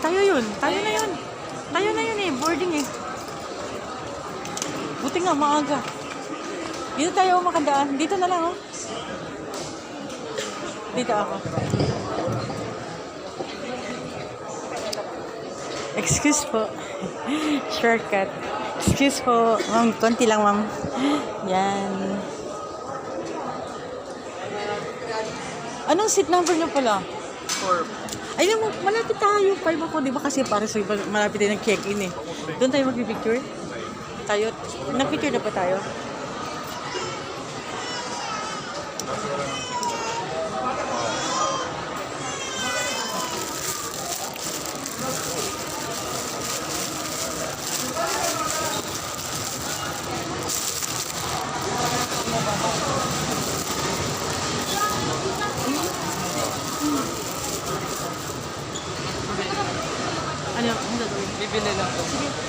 Tayo yun. Tayo na yun. Tayo na yun eh. Boarding eh. Buti nga, maaga. Dito tayo makadaan. Dito na lang oh. Dito ako. Excuse po. Shortcut. Excuse po. Ma'am, konti lang ma'am. Yan. Anong seat number nyo pala? 4. Ayun mo, malapit tayo. 5 ako, di ba? Kasi para sa iba, malapit tayo nag-check-in eh. Doon tayo mag-picture. Tayo, nag-picture na pa tayo. Ano gagawin? Bibili lang po. Sige.